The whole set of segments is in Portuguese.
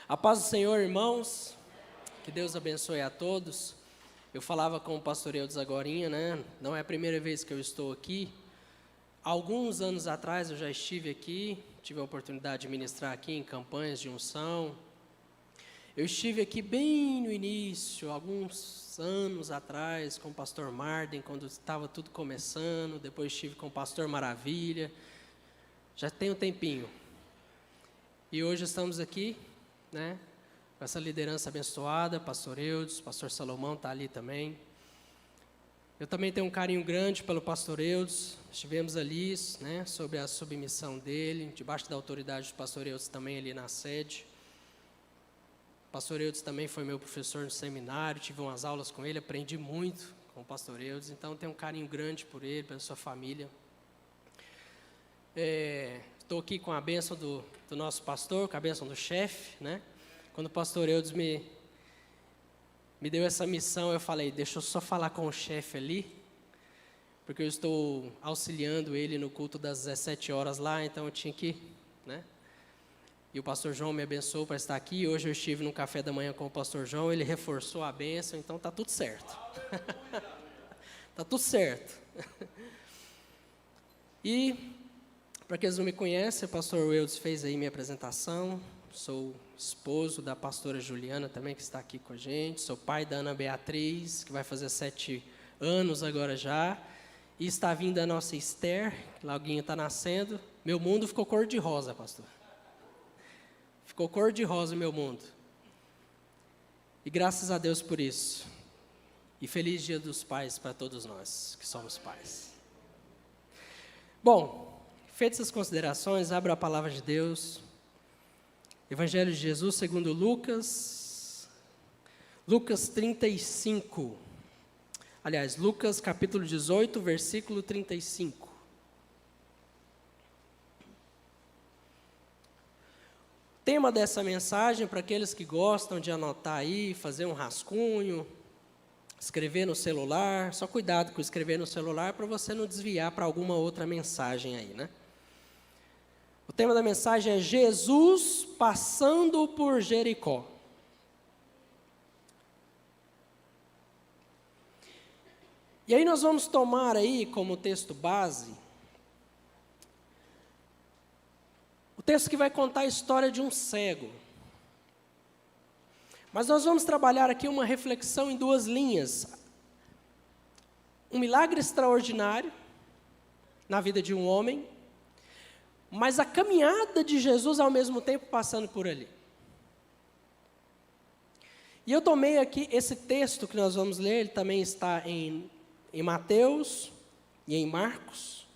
A paz do Senhor, irmãos, que Deus abençoe a todos. Eu falava com o pastor Eudes agorinha, né? Não é a primeira vez que eu estou aqui. Alguns anos atrás eu já estive aqui, tive a oportunidade de ministrar aqui em campanhas de unção. Eu estive aqui bem no início, alguns anos atrás, com o pastor Marden, quando estava tudo começando. Depois estive com o pastor Maravilha. Já tem um tempinho. E hoje estamos aqui, né, com essa liderança abençoada, pastor Eudes, pastor Salomão está ali também. Eu também tenho um carinho grande pelo pastor Eudes, estivemos ali, né, sobre a submissão dele, debaixo da autoridade do pastor Eudes também ali na sede. O pastor Eudes também foi meu professor no seminário, tive umas aulas com ele, aprendi muito com o pastor Eudes, então tenho um carinho grande por ele, pela sua família. Estou aqui com a bênção do nosso pastor, com a bênção do chefe, né? Quando o pastor Eudes me deu essa missão, eu falei, deixa eu só falar com o chefe ali, porque eu estou auxiliando ele no culto das 17 horas lá, então eu tinha que, né? E o pastor João me abençoou para estar aqui. Hoje eu estive no café da manhã com o pastor João, ele reforçou a bênção, então está tudo certo. Está tudo certo. E, para aqueles que não me conhecem, o pastor Eudes fez aí minha apresentação. Sou esposo da pastora Juliana também, que está aqui com a gente. Sou pai da Ana Beatriz, que vai fazer 7 anos agora já. E está vindo a nossa Esther, que loguinho está nascendo. Meu mundo ficou cor de rosa, pastor. Ficou cor de rosa meu mundo. E graças a Deus por isso. E feliz Dia dos Pais para todos nós, que somos pais. Bom, feitas as considerações, abra a palavra de Deus. Evangelho de Jesus segundo Lucas 35. Aliás, Lucas capítulo 18, versículo 35. O tema dessa mensagem, para aqueles que gostam de anotar aí, fazer um rascunho, escrever no celular, só cuidado com escrever no celular para você não desviar para alguma outra mensagem aí, né? O tema da mensagem é Jesus passando por Jericó. E aí nós vamos tomar aí como texto base o texto que vai contar a história de um cego. Mas nós vamos trabalhar aqui uma reflexão em 2 linhas. Um milagre extraordinário na vida de um homem, mas a caminhada de Jesus ao mesmo tempo passando por ali. E eu tomei aqui esse texto que nós vamos ler, ele também está em Mateus e em Marcos.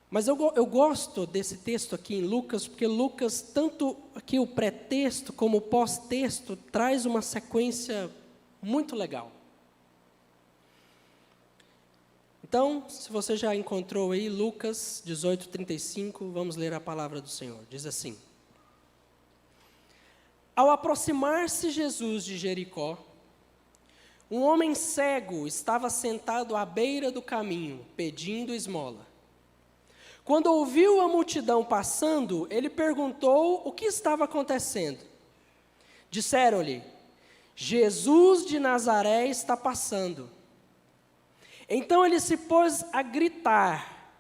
Mas eu gosto desse texto aqui em Lucas, porque Lucas, tanto aqui o pré-texto como o pós-texto, traz uma sequência muito legal. Então, se você já encontrou aí, Lucas 18, 35, vamos ler a palavra do Senhor. Diz assim: Ao aproximar-se Jesus de Jericó, um homem cego estava sentado à beira do caminho, pedindo esmola. Quando ouviu a multidão passando, ele perguntou o que estava acontecendo. Disseram-lhe: Jesus de Nazaré está passando. Então ele se pôs a gritar: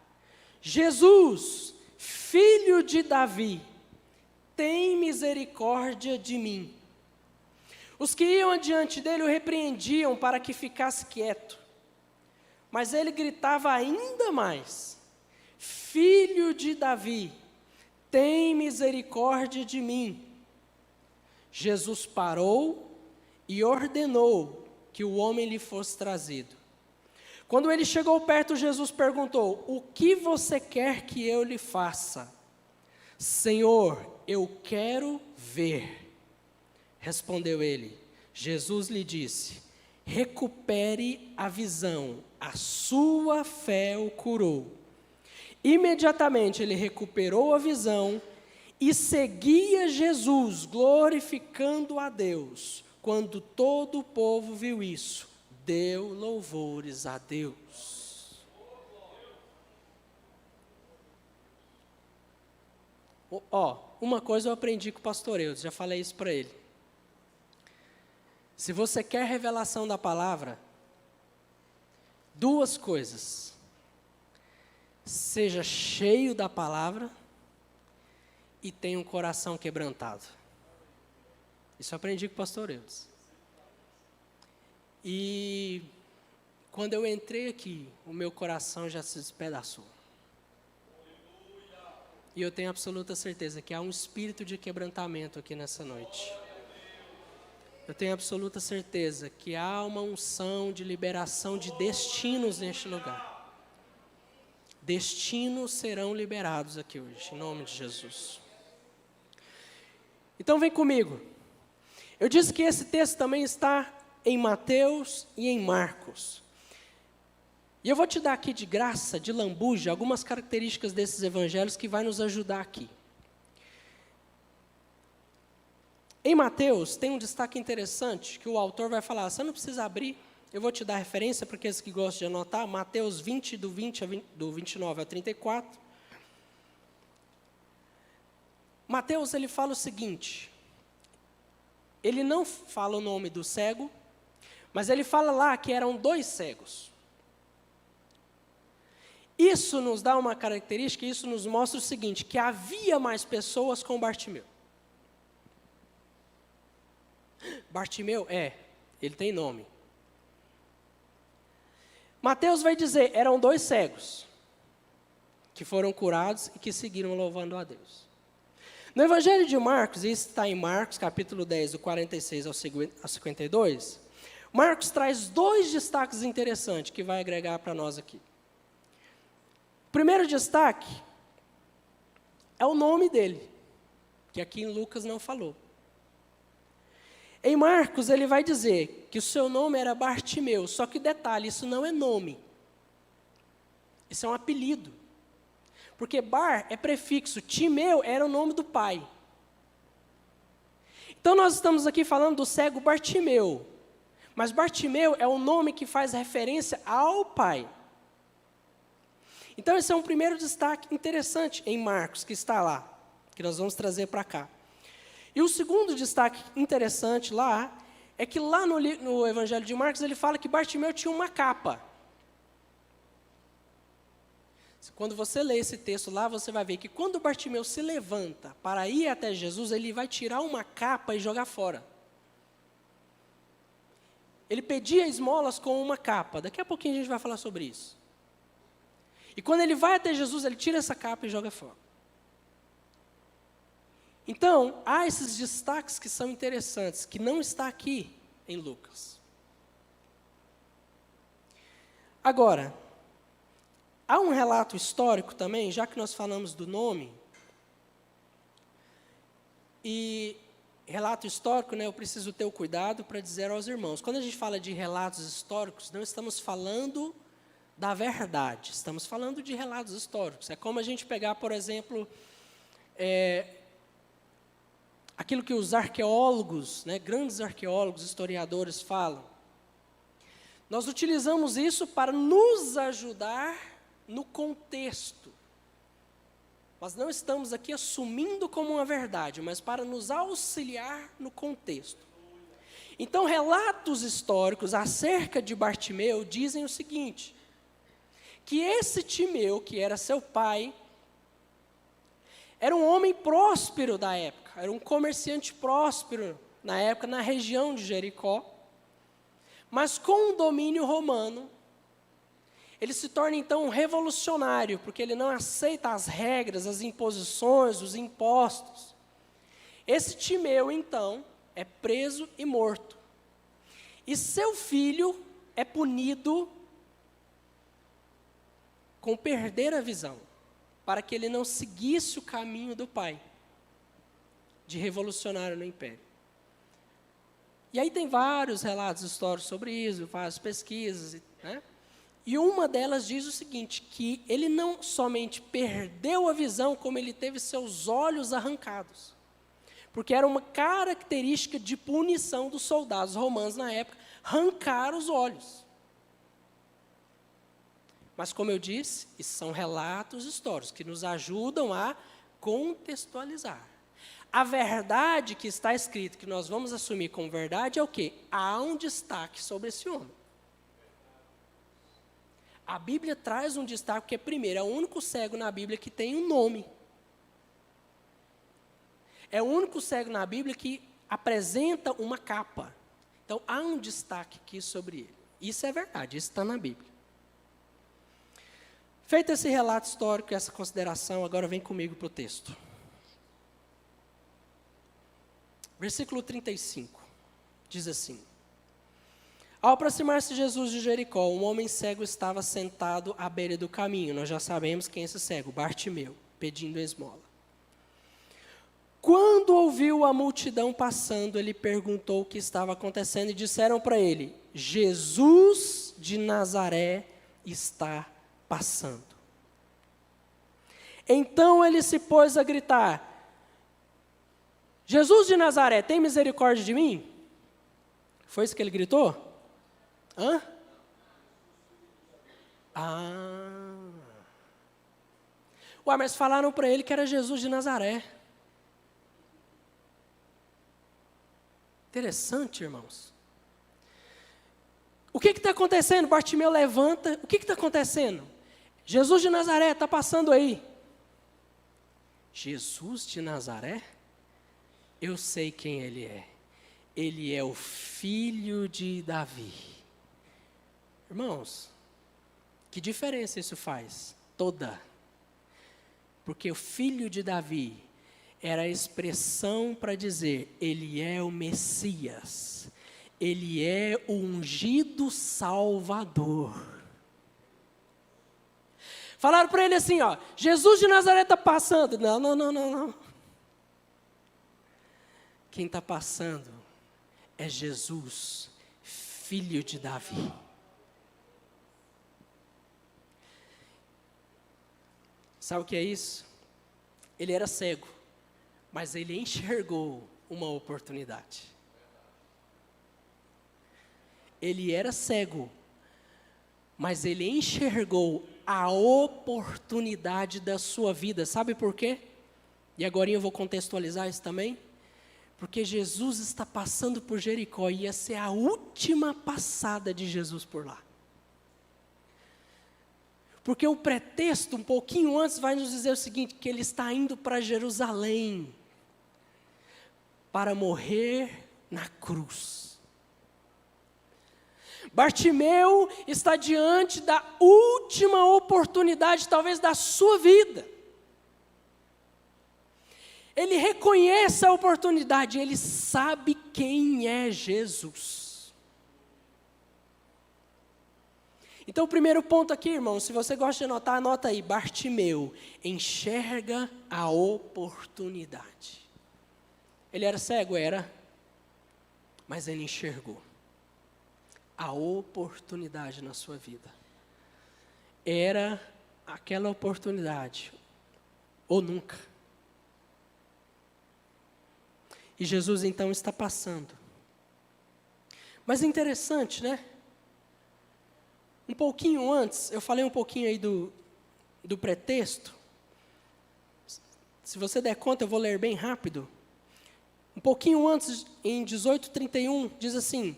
Jesus, filho de Davi, tem misericórdia de mim. Os que iam adiante dele o repreendiam para que ficasse quieto. Mas ele gritava ainda mais: Filho de Davi, tem misericórdia de mim. Jesus parou e ordenou que o homem lhe fosse trazido. Quando ele chegou perto, Jesus perguntou: O que você quer que eu lhe faça? Senhor, eu quero ver. Respondeu ele. Jesus lhe disse: Recupere a visão, a sua fé o curou. Imediatamente ele recuperou a visão e seguia Jesus, glorificando a Deus. Quando todo o povo viu isso, deu louvores a Deus. uma coisa eu aprendi com o pastor Eudes, já falei isso para ele. Se você quer revelação da palavra, duas coisas. Seja cheio da palavra e tenha um coração quebrantado. Isso eu aprendi com o pastor Eudes. E quando eu entrei aqui, o meu coração já se despedaçou. E eu tenho absoluta certeza que há um espírito de quebrantamento aqui nessa noite. Eu tenho absoluta certeza que há uma unção de liberação de destinos neste lugar. Destinos serão liberados aqui hoje, em nome de Jesus. Então vem comigo. Eu disse que esse texto também está em Mateus e em Marcos. E eu vou te dar aqui de graça, de lambuja, algumas características desses evangelhos que vai nos ajudar aqui. Em Mateus tem um destaque interessante que o autor vai falar, você não precisa abrir, eu vou te dar referência para aqueles que gostam de anotar, Mateus 20, do 29 ao 34. Mateus, ele fala o seguinte, ele não fala o nome do cego, mas ele fala lá que eram 2 cegos. Isso nos dá uma característica, isso nos mostra o seguinte, que havia mais pessoas com Bartimeu. Bartimeu, ele tem nome. Mateus vai dizer, eram 2 cegos, que foram curados e que seguiram louvando a Deus. No Evangelho de Marcos, isso está em Marcos, capítulo 10, do 46 ao 52, Marcos traz 2 destaques interessantes que vai agregar para nós aqui. O primeiro destaque é o nome dele, que aqui em Lucas não falou. Em Marcos, ele vai dizer que o seu nome era Bartimeu, só que detalhe, isso não é nome. Isso é um apelido. Porque Bar é prefixo, Timeu era o nome do pai. Então nós estamos aqui falando do cego Bartimeu. Mas Bartimeu é o nome que faz referência ao pai. Então esse é um primeiro destaque interessante em Marcos, que está lá, que nós vamos trazer para cá. E o segundo destaque interessante lá, é que lá no Evangelho de Marcos, ele fala que Bartimeu tinha uma capa. Quando você lê esse texto lá, você vai ver que quando Bartimeu se levanta para ir até Jesus, ele vai tirar uma capa e jogar fora. Ele pedia esmolas com uma capa. Daqui a pouquinho a gente vai falar sobre isso. E quando ele vai até Jesus, ele tira essa capa e joga fora. Então, há esses destaques que são interessantes, que não está aqui em Lucas. Agora, há um relato histórico também, já que nós falamos do nome, e relato histórico, eu preciso ter o cuidado para dizer aos irmãos, quando a gente fala de relatos históricos, não estamos falando da verdade, estamos falando de relatos históricos. É como a gente pegar, por exemplo, aquilo que os arqueólogos, grandes arqueólogos, historiadores falam. Nós utilizamos isso para nos ajudar no contexto. Nós não estamos aqui assumindo como uma verdade, mas para nos auxiliar no contexto. Então, relatos históricos acerca de Bartimeu dizem o seguinte, que esse Timeu, que era seu pai, era um homem próspero da época, era um comerciante próspero na época, na região de Jericó, mas com o domínio romano, ele se torna então um revolucionário, porque ele não aceita as regras, as imposições, os impostos. Esse Timeu, então, é preso e morto. E seu filho é punido com perder a visão, para que ele não seguisse o caminho do pai, de revolucionário no império. E aí tem vários relatos históricos sobre isso, várias pesquisas, E uma delas diz o seguinte, que ele não somente perdeu a visão, como ele teve seus olhos arrancados. Porque era uma característica de punição dos soldados romanos na época, arrancar os olhos. Mas, como eu disse, isso são relatos históricos que nos ajudam a contextualizar. a verdade que está escrito, que nós vamos assumir como verdade, é o quê? Há um destaque sobre esse homem. A Bíblia traz um destaque, porque, primeiro, é o único cego na Bíblia que tem um nome. É o único cego na Bíblia que apresenta uma capa. Então, há um destaque aqui sobre ele. Isso é verdade, isso está na Bíblia. Feito esse relato histórico e essa consideração, agora vem comigo para o texto. Versículo 35, diz assim: Ao aproximar-se Jesus de Jericó, um homem cego estava sentado à beira do caminho. Nós já sabemos quem é esse cego, Bartimeu, pedindo esmola. Quando ouviu a multidão passando, ele perguntou o que estava acontecendo e disseram para ele: Jesus de Nazaré está passando. Então ele se pôs a gritar: Jesus de Nazaré, tem misericórdia de mim? Foi isso que ele gritou? Hã? Ué, mas falaram para ele que era Jesus de Nazaré. Interessante, irmãos. O que está acontecendo? Bartimeu levanta. O que está acontecendo? Jesus de Nazaré está passando aí. Jesus de Nazaré? Eu sei quem ele é. Ele é o filho de Davi. Irmãos, que diferença isso faz? Toda. Porque o filho de Davi era a expressão para dizer: ele é o Messias. Ele é o ungido Salvador. Falaram para ele assim, ó: Jesus de Nazaré está passando. Não. Quem está passando é Jesus, filho de Davi. Sabe o que é isso? Ele era cego, mas ele enxergou uma oportunidade. Ele era cego, mas ele enxergou a oportunidade da sua vida. Sabe por quê? E agora eu vou contextualizar isso também. Porque Jesus está passando por Jericó e ia ser a última passada de Jesus por lá. Porque o pretexto, um pouquinho antes, vai nos dizer o seguinte: que ele está indo para Jerusalém para morrer na cruz. Bartimeu está diante da última oportunidade, talvez, da sua vida. Ele reconhece a oportunidade, ele sabe quem é Jesus. Então, o primeiro ponto aqui, irmão, se você gosta de anotar, anota aí: Bartimeu enxerga a oportunidade. Ele era cego? Era, mas ele enxergou a oportunidade na sua vida. Era aquela oportunidade, ou nunca. E Jesus então está passando. Mas é interessante, né? Um pouquinho antes, eu falei um pouquinho aí do pretexto. Se você der conta, eu vou ler bem rápido. Um pouquinho antes, em 18:31, diz assim: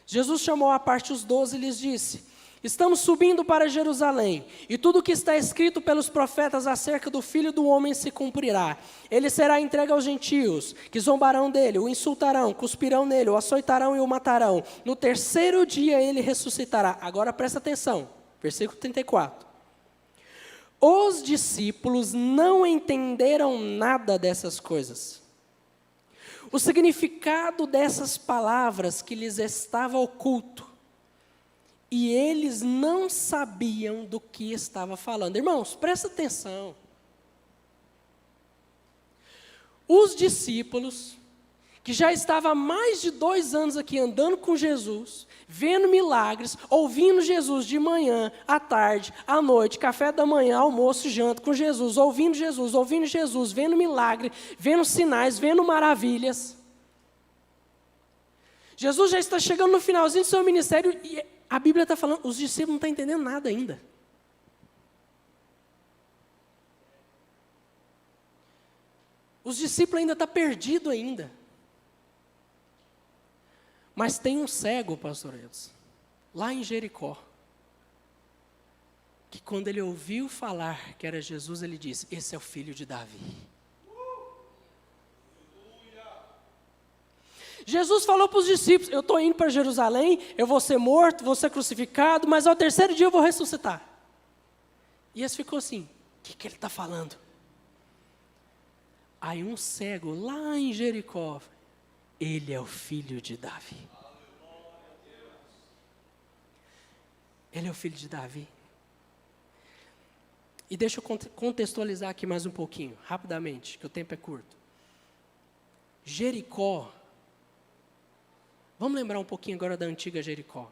Jesus chamou à parte os 12 e lhes disse: Estamos subindo para Jerusalém, e tudo o que está escrito pelos profetas acerca do Filho do Homem se cumprirá. Ele será entregue aos gentios, que zombarão dele, o insultarão, cuspirão nele, o açoitarão e o matarão. No terceiro dia ele ressuscitará. Agora presta atenção, versículo 34. Os discípulos não entenderam nada dessas coisas. O significado dessas palavras que lhes estava oculto. E eles não sabiam do que estava falando. Irmãos, presta atenção. Os discípulos, que já estavam há mais de 2 anos aqui andando com Jesus, vendo milagres, ouvindo Jesus de manhã, à tarde, à noite, café da manhã, almoço, janta com Jesus, ouvindo Jesus, vendo milagre, vendo sinais, vendo maravilhas. Jesus já está chegando no finalzinho do seu ministério e a Bíblia está falando, os discípulos não estão entendendo nada ainda. Os discípulos ainda estão perdidos ainda. Mas tem um cego, pastor Edson, lá em Jericó, que quando ele ouviu falar que era Jesus, ele disse: esse é o filho de Davi. Jesus falou para os discípulos: eu estou indo para Jerusalém, eu vou ser morto, vou ser crucificado, mas ao terceiro dia eu vou ressuscitar. E eles ficou assim: o que ele está falando? Aí um cego lá em Jericó: ele é o filho de Davi. Ele é o filho de Davi. E deixa eu contextualizar aqui mais um pouquinho, rapidamente, que o tempo é curto. Jericó, vamos lembrar um pouquinho agora da antiga Jericó.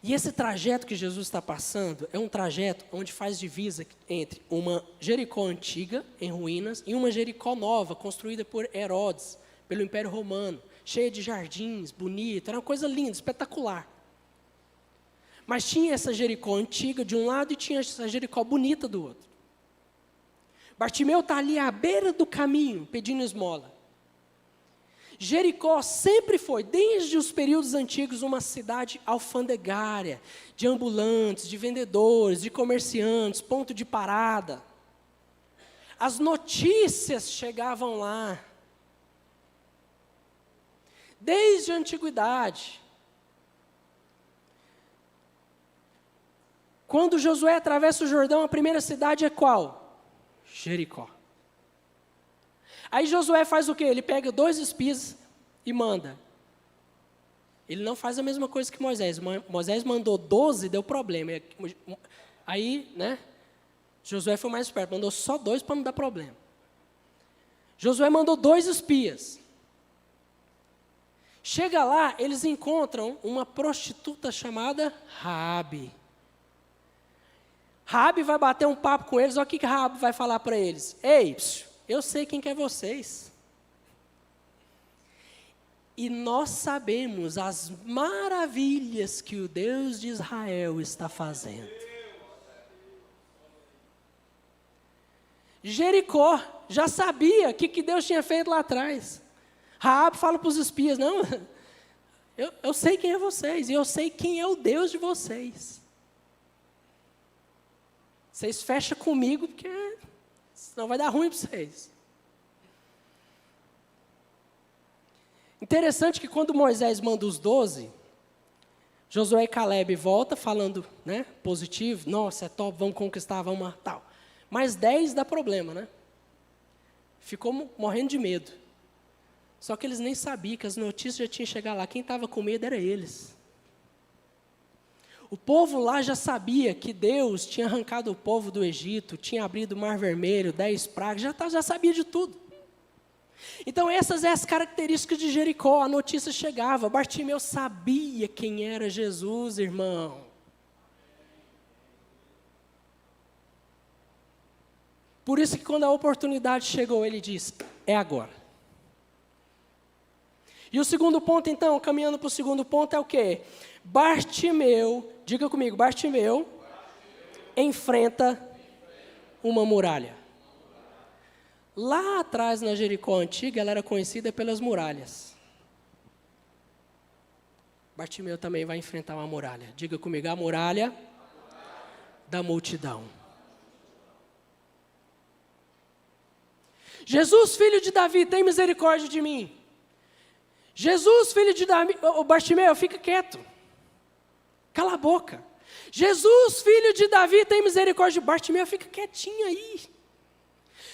E esse trajeto que Jesus está passando é um trajeto onde faz divisa entre uma Jericó antiga, em ruínas, e uma Jericó nova, construída por Herodes, pelo Império Romano, cheia de jardins, bonita, era uma coisa linda, espetacular. Mas tinha essa Jericó antiga de um lado e tinha essa Jericó bonita do outro. Bartimeu está ali à beira do caminho, pedindo esmola. Jericó sempre foi, desde os períodos antigos, uma cidade alfandegária, de ambulantes, de vendedores, de comerciantes, ponto de parada. As notícias chegavam lá. Desde a antiguidade. Quando Josué atravessa o Jordão, a primeira cidade é qual? Jericó. Aí Josué faz o quê? Ele pega 2 espias e manda. Ele não faz a mesma coisa que Moisés. Moisés mandou 12, deu problema. Aí, né? Josué foi mais esperto, mandou só 2 para não dar problema. Josué mandou 2 espias. Chega lá, eles encontram uma prostituta chamada Raabe. Raabe vai bater um papo com eles, olha o que Raabe vai falar para eles. Ei, eu sei quem que é vocês. E nós sabemos as maravilhas que o Deus de Israel está fazendo. Jericó já sabia o que Deus tinha feito lá atrás. Raabe fala para os espias: não, eu sei quem é vocês, e eu sei quem é o Deus de vocês. Vocês fecham comigo, porque senão vai dar ruim para vocês. Interessante que quando Moisés manda os 12, Josué e Caleb voltam falando, né, positivo, nossa, é top, vamos conquistar, vamos matar. Mas 10 dá problema, né? Ficou morrendo de medo. Só que eles nem sabiam que as notícias já tinham chegado lá. Quem estava com medo era eles. O povo lá já sabia que Deus tinha arrancado o povo do Egito, tinha abrido o Mar Vermelho, 10 pragas, já sabia de tudo. Então essas são as características de Jericó. A notícia chegava, Bartimeu sabia quem era Jesus, irmão. Por isso que quando a oportunidade chegou, ele disse: é agora. E o segundo ponto, então, caminhando para o segundo ponto, é o quê? Bartimeu, diga comigo, Bartimeu enfrenta uma muralha. Lá atrás, na Jericó antiga, ela era conhecida pelas muralhas. Bartimeu também vai enfrentar uma muralha. Diga comigo, a muralha da multidão. Jesus, filho de Davi, tem misericórdia de mim. Jesus, filho de Davi, Bartimeu, fica quieto. Cala a boca. Jesus, filho de Davi, tem misericórdia de Bartimeu, fica quietinho aí.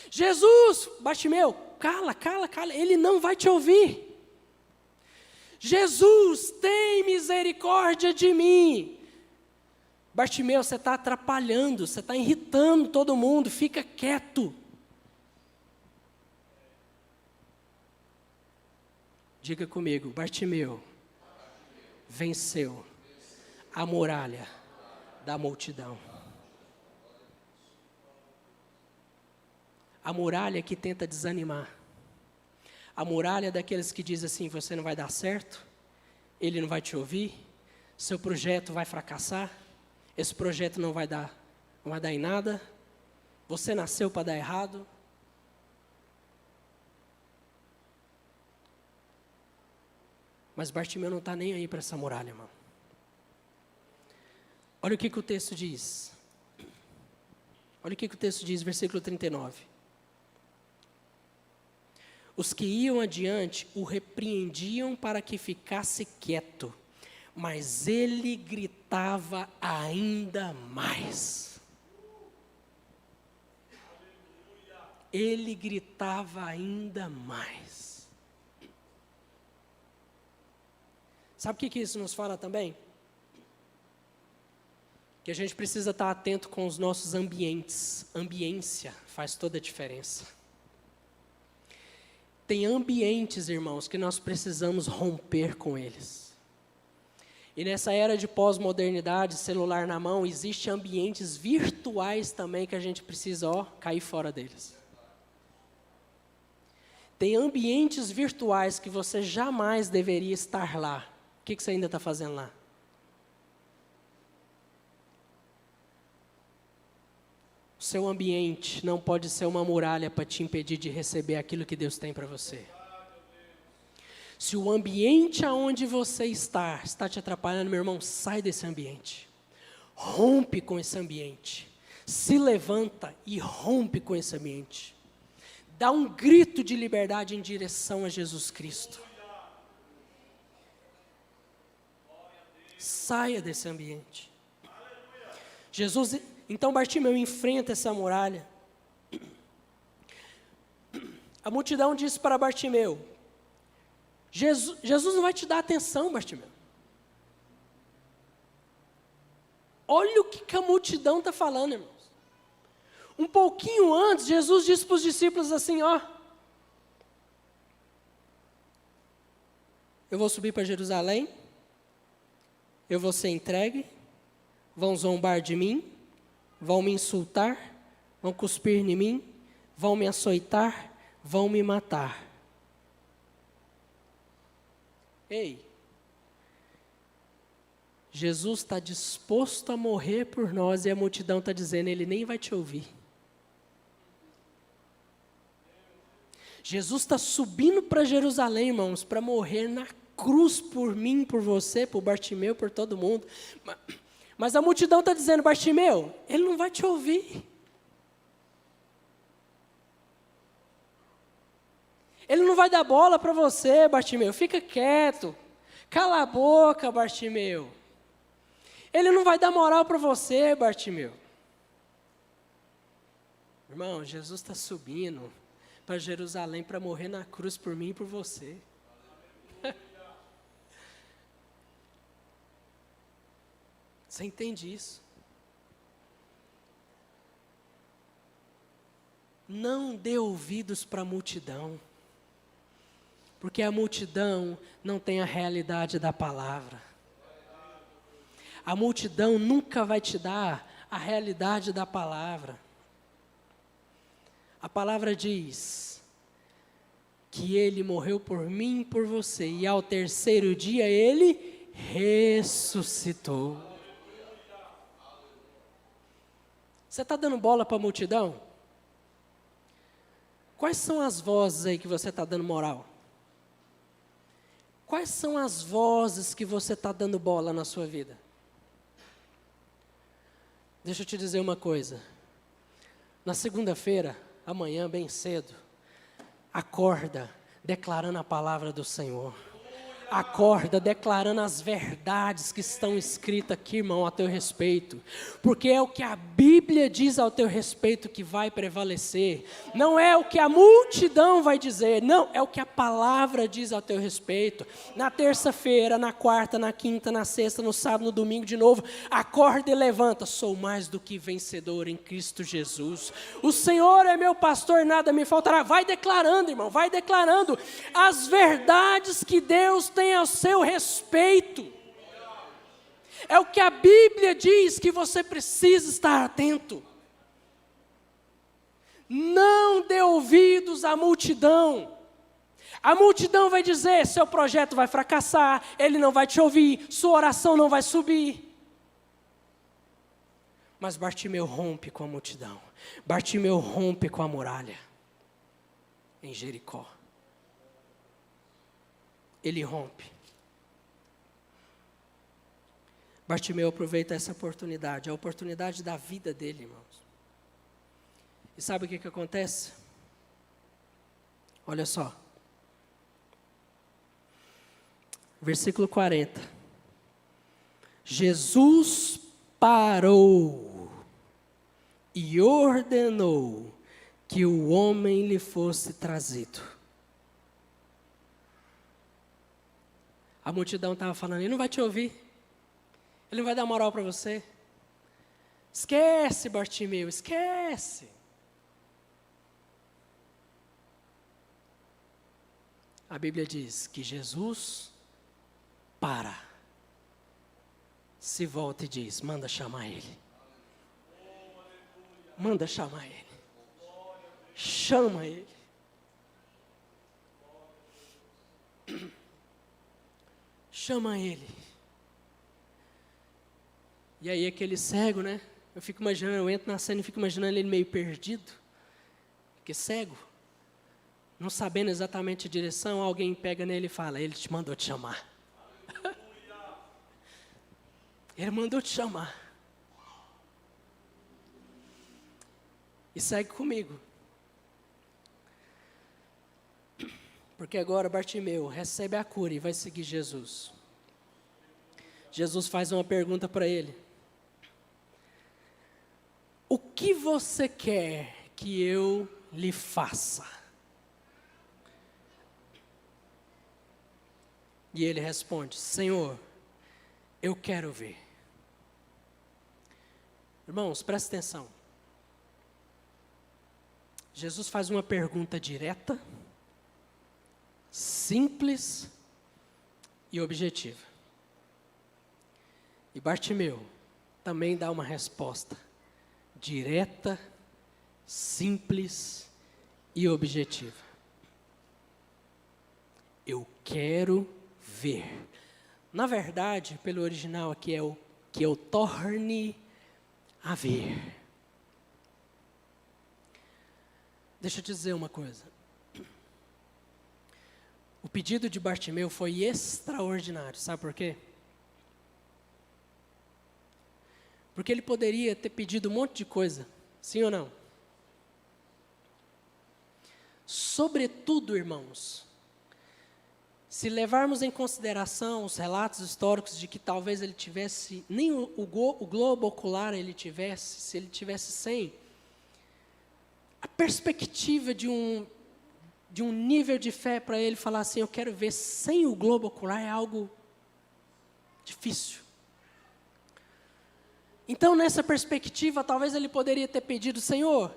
Jesus, Bartimeu, cala, ele não vai te ouvir. Jesus, tem misericórdia de mim. Bartimeu, você está atrapalhando, você está irritando todo mundo, fica quieto. Diga comigo, Bartimeu venceu a muralha da multidão. A muralha que tenta desanimar. A muralha daqueles que dizem assim: você não vai dar certo, ele não vai te ouvir, seu projeto vai fracassar, esse projeto não vai dar em nada, você nasceu para dar errado. Mas Bartimeu não está nem aí para essa muralha, irmão. Olha o que o texto diz. Olha o que o texto diz, versículo 39. Os que iam adiante o repreendiam para que ficasse quieto, mas ele gritava ainda mais. Ele gritava ainda mais. Sabe o que isso nos fala também? Que a gente precisa estar atento com os nossos ambientes. Ambiência faz toda a diferença. Tem ambientes, irmãos, que nós precisamos romper com eles. E nessa era de pós-modernidade, celular na mão, existem ambientes virtuais também que a gente precisa, cair fora deles. Tem ambientes virtuais que você jamais deveria estar lá. O que você ainda está fazendo lá? O seu ambiente não pode ser uma muralha para te impedir de receber aquilo que Deus tem para você. Se o ambiente aonde você está te atrapalhando, meu irmão, sai desse ambiente. Rompe com esse ambiente. Se levanta e rompe com esse ambiente. Dá um grito de liberdade em direção a Jesus Cristo. Saia desse ambiente. Então Bartimeu enfrenta essa muralha. A multidão disse para Bartimeu: Jesus não vai te dar atenção, Bartimeu. Olha o que a multidão está falando, irmãos. Um pouquinho antes, Jesus disse para os discípulos assim, eu vou subir para Jerusalém, eu vou ser entregue, vão zombar de mim, vão me insultar, vão cuspir em mim, vão me açoitar, vão me matar. Ei, Jesus está disposto a morrer por nós e a multidão está dizendo, ele nem vai te ouvir. Jesus está subindo para Jerusalém, irmãos, para morrer na cruz por mim, por você, por Bartimeu, por todo mundo. Mas a multidão está dizendo, Bartimeu, ele não vai te ouvir. Ele não vai dar bola para você, Bartimeu, fica quieto. Cala a boca, Bartimeu. Ele não vai dar moral para você, Bartimeu. Irmão, Jesus está subindo para Jerusalém para morrer na cruz por mim e por você. Você entende isso? Não dê ouvidos para a multidão, porque a multidão não tem a realidade da palavra. A multidão nunca vai te dar a realidade da palavra. A palavra diz que ele morreu por mim e por você, e ao terceiro dia ele ressuscitou. Você está dando bola para a multidão? Quais são as vozes aí que você está dando moral? Quais são as vozes que você está dando bola na sua vida? Deixa eu te dizer uma coisa. Na segunda-feira, amanhã bem cedo, acorda declarando a palavra do Senhor. Acorda declarando as verdades que estão escritas aqui, irmão, a teu respeito. Porque é o que a Bíblia diz ao teu respeito que vai prevalecer. Não é o que a multidão vai dizer, não, é o que a palavra diz ao teu respeito. Na terça-feira, na quarta, na quinta, na sexta, no sábado, no domingo de novo, acorda e levanta. Sou mais do que vencedor em Cristo Jesus. O Senhor é meu pastor, nada me faltará. Vai declarando, irmão, vai declarando as verdades que Deus tem ao seu respeito. É o que a Bíblia diz que você precisa estar atento. Não dê ouvidos à multidão. A multidão vai dizer, seu projeto vai fracassar, ele não vai te ouvir, sua oração não vai subir. Mas Bartimeu rompe com a multidão. Bartimeu rompe com a muralha em Jericó. Ele rompe. Bartimeu aproveita essa oportunidade, a oportunidade da vida dele, irmãos. E sabe o que acontece? Olha só. Versículo 40. Jesus parou e ordenou que o homem lhe fosse trazido. A multidão estava falando, ele não vai te ouvir. Ele não vai dar moral para você. Esquece, Bartimeu, esquece. A Bíblia diz que Jesus para, se volta e diz, manda chamar ele. Manda chamar ele. Chama ele. Chama ele. E aí aquele cego, né? Eu fico imaginando, eu entro na cena e fico imaginando ele meio perdido. Porque cego, não sabendo exatamente a direção, alguém pega nele e fala, ele te mandou te chamar. Ele mandou te chamar. E segue comigo. Porque agora Bartimeu recebe a cura e vai seguir Jesus. Jesus faz uma pergunta para ele. O que você quer que eu lhe faça? E ele responde, Senhor, eu quero ver. Irmãos, presta atenção. Jesus faz uma pergunta direta, simples e objetiva. E Bartimeu também dá uma resposta direta, simples e objetiva. Eu quero ver. Na verdade, pelo original aqui é o que eu torne a ver. Deixa eu te dizer uma coisa. O pedido de Bartimeu foi extraordinário, sabe por quê? Porque ele poderia ter pedido um monte de coisa, sim ou não? Sobretudo, irmãos, se levarmos em consideração os relatos históricos de que talvez ele tivesse, nem o globo ocular ele tivesse, se ele tivesse sem, a perspectiva de um nível de fé para ele falar assim, eu quero ver sem o globo ocular é algo difícil. Então, nessa perspectiva, talvez ele poderia ter pedido, Senhor,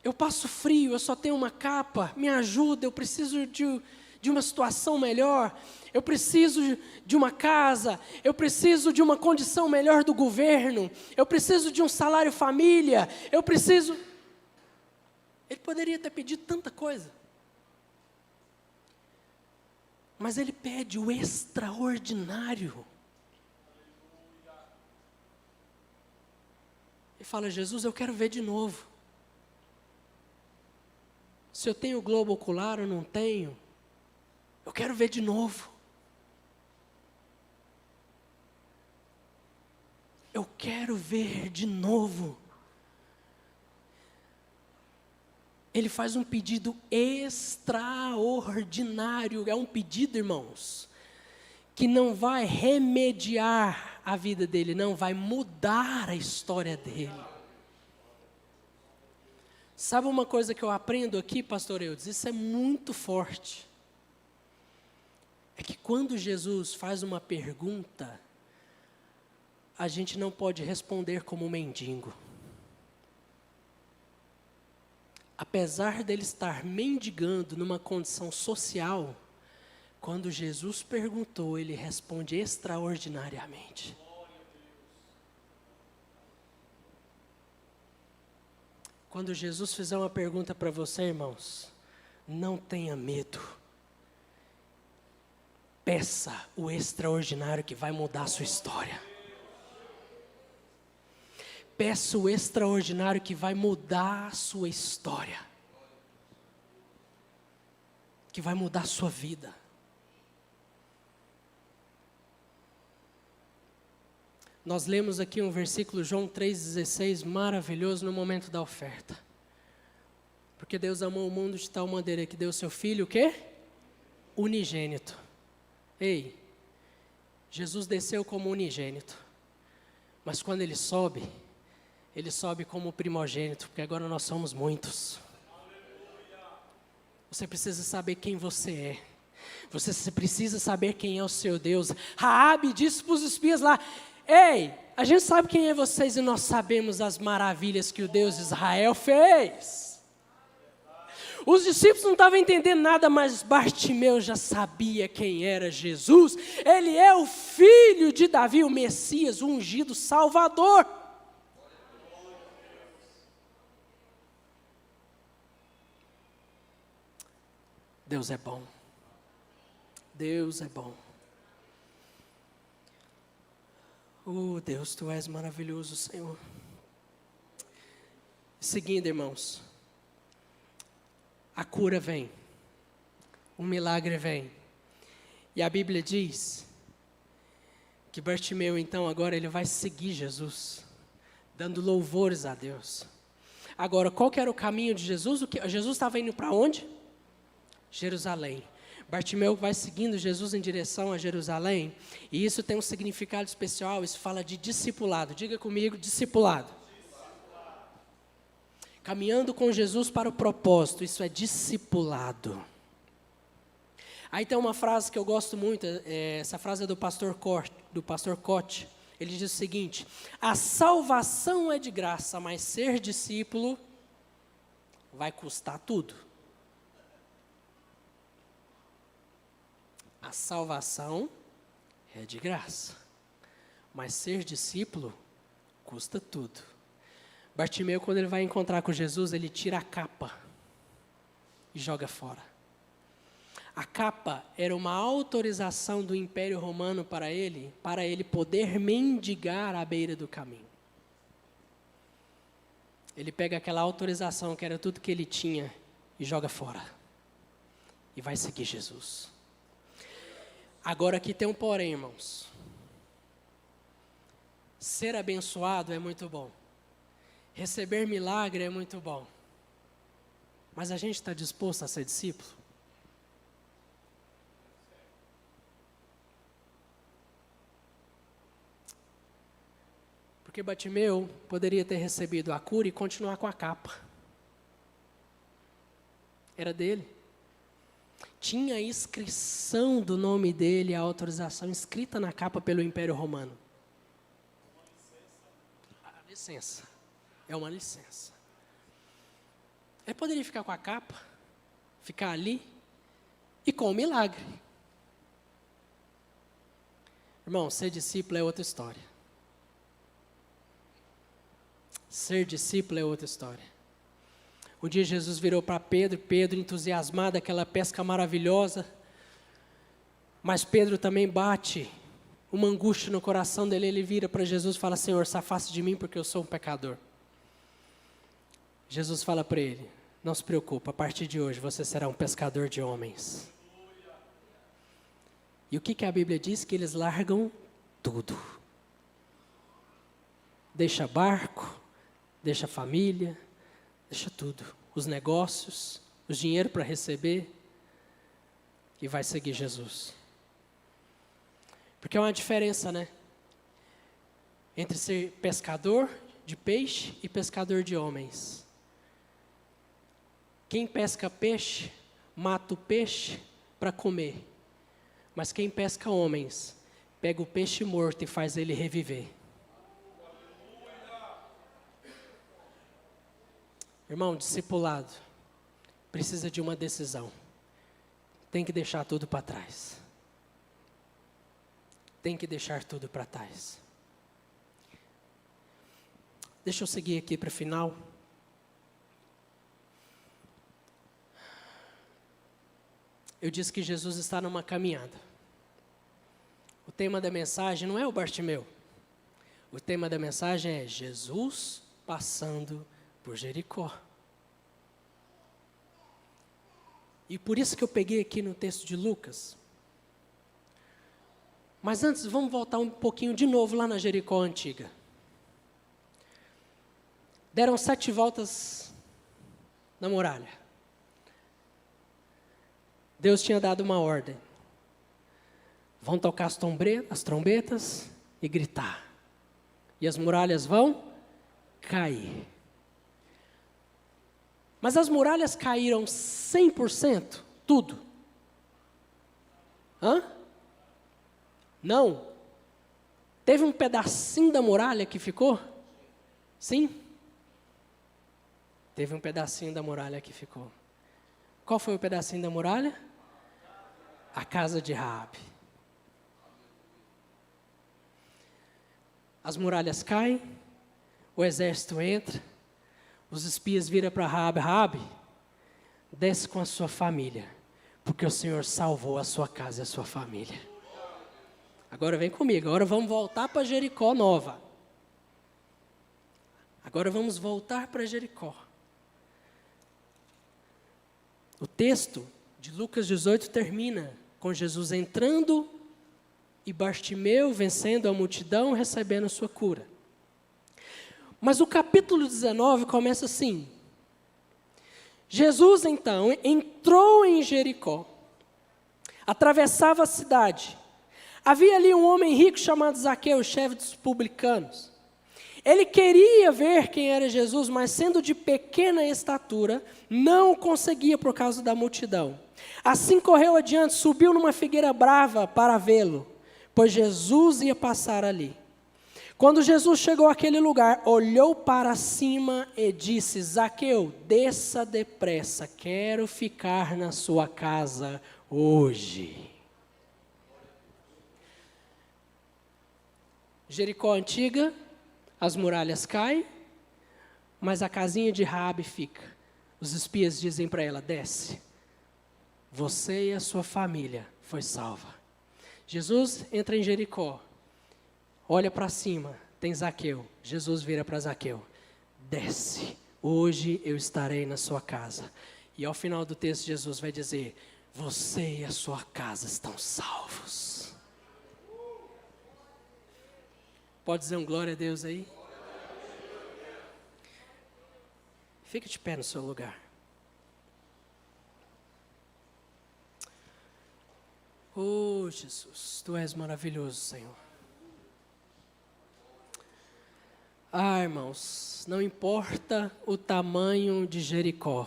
eu passo frio, eu só tenho uma capa, me ajuda, eu preciso de uma situação melhor, eu preciso de uma casa, eu preciso de uma condição melhor do governo, eu preciso de um salário família, eu preciso... Ele poderia ter pedido tanta coisa. Mas ele pede o extraordinário. Ele fala, Jesus, eu quero ver de novo. Se eu tenho globo ocular ou não tenho, eu quero ver de novo. Eu quero ver de novo. Ele faz um pedido extraordinário. É um pedido, irmãos, que não vai remediar a vida dele, não vai mudar a história dele. Sabe uma coisa que eu aprendo aqui, pastor Eudes? Isso é muito forte. É que quando Jesus faz uma pergunta, a gente não pode responder como um mendigo. Apesar dele estar mendigando numa condição social, quando Jesus perguntou, ele responde extraordinariamente. Quando Jesus fizer uma pergunta para você, irmãos, não tenha medo. Peça o extraordinário que vai mudar a sua história. Peça o extraordinário que vai mudar a sua história. Que vai mudar a sua vida. Nós lemos aqui um versículo, João 3,16, maravilhoso no momento da oferta. Porque Deus amou o mundo de tal maneira que deu o seu Filho, o quê? Unigênito. Ei, Jesus desceu como unigênito. Mas quando Ele sobe como primogênito, porque agora nós somos muitos. Você precisa saber quem você é. Você precisa saber quem é o seu Deus. Raabe disse para os espias lá, ei, a gente sabe quem é vocês e nós sabemos as maravilhas que o Deus de Israel fez. Os discípulos não estavam entendendo nada, mas Bartimeu já sabia quem era Jesus. Ele é o filho de Davi, o Messias, o ungido Salvador. Deus é bom. Deus é bom. Oh, Deus, Tu és maravilhoso, Senhor. Seguindo, irmãos, a cura vem, o milagre vem. E a Bíblia diz que Bartimeu, então, agora ele vai seguir Jesus, dando louvores a Deus. Agora, qual que era o caminho de Jesus? Jesus estava indo para onde? Jerusalém. Bartimeu vai seguindo Jesus em direção a Jerusalém, e isso tem um significado especial, isso fala de discipulado. Diga comigo, discipulado. Caminhando com Jesus para o propósito, isso é discipulado. Aí tem uma frase que eu gosto muito, essa frase é do pastor Cote. Ele diz o seguinte: a salvação é de graça, mas ser discípulo vai custar tudo. A salvação é de graça, mas ser discípulo custa tudo. Bartimeu, quando ele vai encontrar com Jesus, ele tira a capa e joga fora. A capa era uma autorização do Império Romano para ele poder mendigar à beira do caminho. Ele pega aquela autorização, que era tudo que ele tinha, e joga fora. E vai seguir Jesus. Agora aqui tem um porém, irmãos. Ser abençoado é muito bom. Receber milagre é muito bom. Mas a gente está disposto a ser discípulo? Porque Bartimeu poderia ter recebido a cura e continuar com a capa. Era dele. Tinha a inscrição do nome dele, a autorização escrita na capa pelo Império Romano. Licença. É uma licença. Ele poderia ficar com a capa, ficar ali e com o milagre. Irmão, ser discípulo é outra história. Ser discípulo é outra história. Um dia Jesus virou para Pedro entusiasmado, aquela pesca maravilhosa, mas Pedro também bate uma angústia no coração dele, ele vira para Jesus e fala: Senhor, se afaste de mim porque eu sou um pecador. Jesus fala para ele: não se preocupe, a partir de hoje você será um pescador de homens. E o que a Bíblia diz? Que eles largam tudo. Deixa barco, deixa família, deixa tudo. Os negócios, o dinheiro para receber, e vai seguir Jesus. Porque é uma diferença, né? Entre ser pescador de peixe e pescador de homens. Quem pesca peixe, mata o peixe para comer. Mas quem pesca homens, pega o peixe morto e faz ele reviver. Irmão, discipulado precisa de uma decisão. Tem que deixar tudo para trás. Tem que deixar tudo para trás. Deixa eu seguir aqui para o final. Eu disse que Jesus está numa caminhada. O tema da mensagem não é o Bartimeu. O tema da mensagem é Jesus passando por Jericó. E por isso que eu peguei aqui no texto de Lucas. Mas antes, vamos voltar um pouquinho de novo lá na Jericó antiga. Deram 7 voltas na muralha. Deus tinha dado uma ordem. Vão tocar as trombetas e gritar. E as muralhas vão cair. Mas as muralhas caíram 100%? Tudo? Não. Teve um pedacinho da muralha que ficou? Sim. Teve um pedacinho da muralha que ficou. Qual foi o pedacinho da muralha? A casa de Raabe. As muralhas caem, o exército entra, os espias viram para Raabe: Raabe, desce com a sua família, porque o Senhor salvou a sua casa e a sua família. Agora vem comigo, agora vamos voltar para Jericó nova. Agora vamos voltar para Jericó. O texto de Lucas 18 termina com Jesus entrando e Bartimeu vencendo a multidão, recebendo sua cura. Mas o capítulo 19 começa assim. Jesus, então, entrou em Jericó, atravessava a cidade. Havia ali um homem rico chamado Zaqueu, chefe dos publicanos. Ele queria ver quem era Jesus, mas sendo de pequena estatura, não o conseguia por causa da multidão. Assim correu adiante, subiu numa figueira brava para vê-lo, pois Jesus ia passar ali. Quando Jesus chegou àquele lugar, olhou para cima e disse: Zaqueu, desça depressa, quero ficar na sua casa hoje. Jericó antiga, as muralhas caem, mas a casinha de Raabe fica. Os espias dizem para ela: desce, você e a sua família foi salva. Jesus entra em Jericó, olha para cima, tem Zaqueu. Jesus vira para Zaqueu: desce, hoje eu estarei na sua casa. E ao final do texto Jesus vai dizer: você e a sua casa estão salvos. Pode dizer um glória a Deus aí? Fica de pé no seu lugar. Oh, Jesus, Tu és maravilhoso, Senhor. Irmãos, não importa o tamanho de Jericó,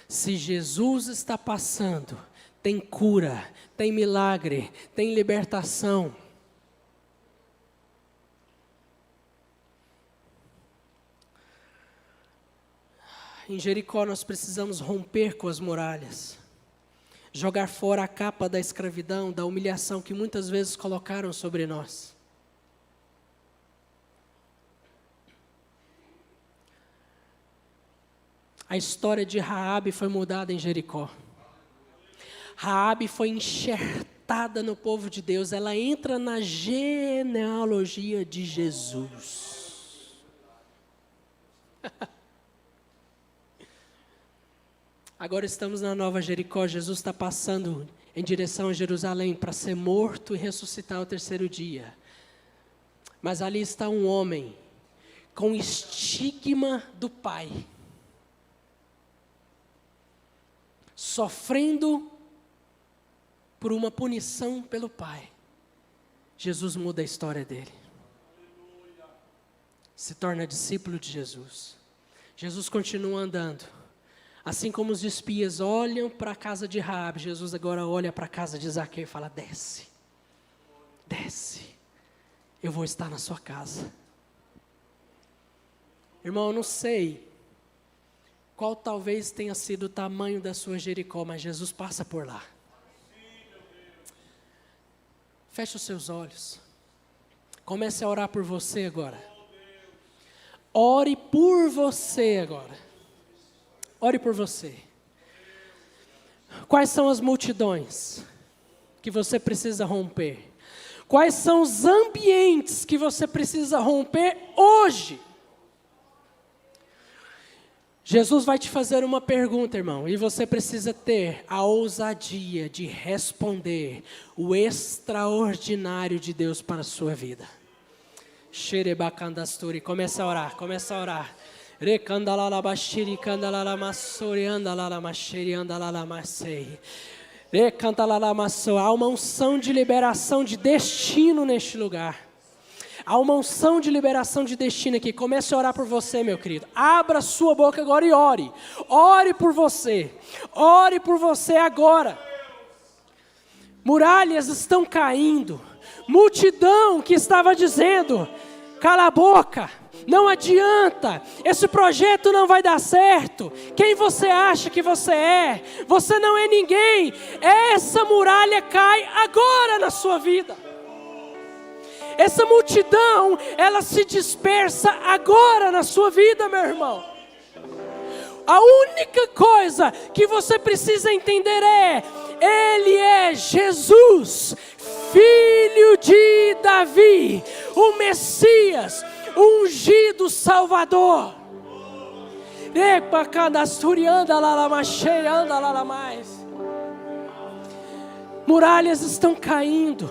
se Jesus está passando, tem cura, tem milagre, tem libertação. Em Jericó nós precisamos romper com as muralhas, jogar fora a capa da escravidão, da humilhação que muitas vezes colocaram sobre nós. A história de Raabe foi mudada em Jericó. Raabe foi enxertada no povo de Deus, ela entra na genealogia de Jesus. Agora estamos na Nova Jericó, Jesus está passando em direção a Jerusalém para ser morto e ressuscitar ao 3º dia. Mas ali está um homem com estigma do pai, sofrendo por uma punição pelo pai. Jesus muda a história dele. Se torna discípulo de Jesus. Jesus continua andando. Assim como os espias olham para a casa de Raabe, Jesus agora olha para a casa de Zaqueu e fala: desce, desce, eu vou estar na sua casa. Irmão, eu não sei qual talvez tenha sido o tamanho da sua Jericó, mas Jesus passa por lá. Feche os seus olhos. Comece a orar por você agora. Ore por você agora. Ore por você. Quais são as multidões que você precisa romper? Quais são os ambientes que você precisa romper hoje? Jesus vai te fazer uma pergunta, irmão, e você precisa ter a ousadia de responder o extraordinário de Deus para a sua vida. Xerebacandasturi, começa a orar, começa a orar. Recandalalabashiri, candalalamassuri, andalalamashiri, andalalamasei. Recandalalamassou. Há uma unção de liberação de destino neste lugar. Há uma unção de liberação de destino aqui. Comece a orar por você, meu querido. Abra sua boca agora e ore. Ore por você. Ore por você agora. Muralhas estão caindo. Multidão que estava dizendo: cala a boca, não adianta, esse projeto não vai dar certo. Quem você acha que você é? Você não é ninguém. Essa muralha cai agora na sua vida. Essa multidão, ela se dispersa agora na sua vida, meu irmão. A única coisa que você precisa entender é: Ele é Jesus, Filho de Davi, o Messias, o ungido Salvador. Muralhas estão caindo.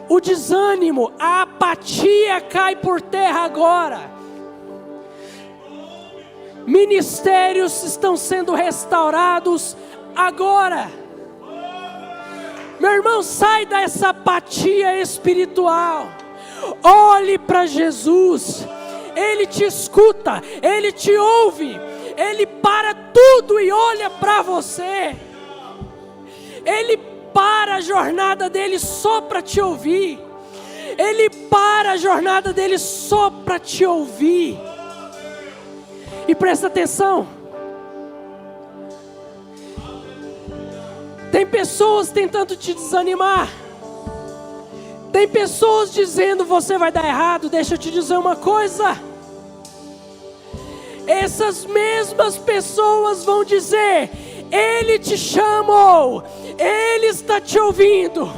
O desânimo, a apatia cai por terra agora. Ministérios estão sendo restaurados agora. Meu irmão, sai dessa apatia espiritual. Olhe para Jesus. Ele te escuta, Ele te ouve. Ele para tudo e olha para você. Ele para a jornada dele só para te ouvir. Ele para a jornada dele só para te ouvir. E presta atenção. Tem pessoas tentando te desanimar. Tem pessoas dizendo: você vai dar errado. Deixa eu te dizer uma coisa. Essas mesmas pessoas vão dizer: Ele te chamou, Ele está te ouvindo.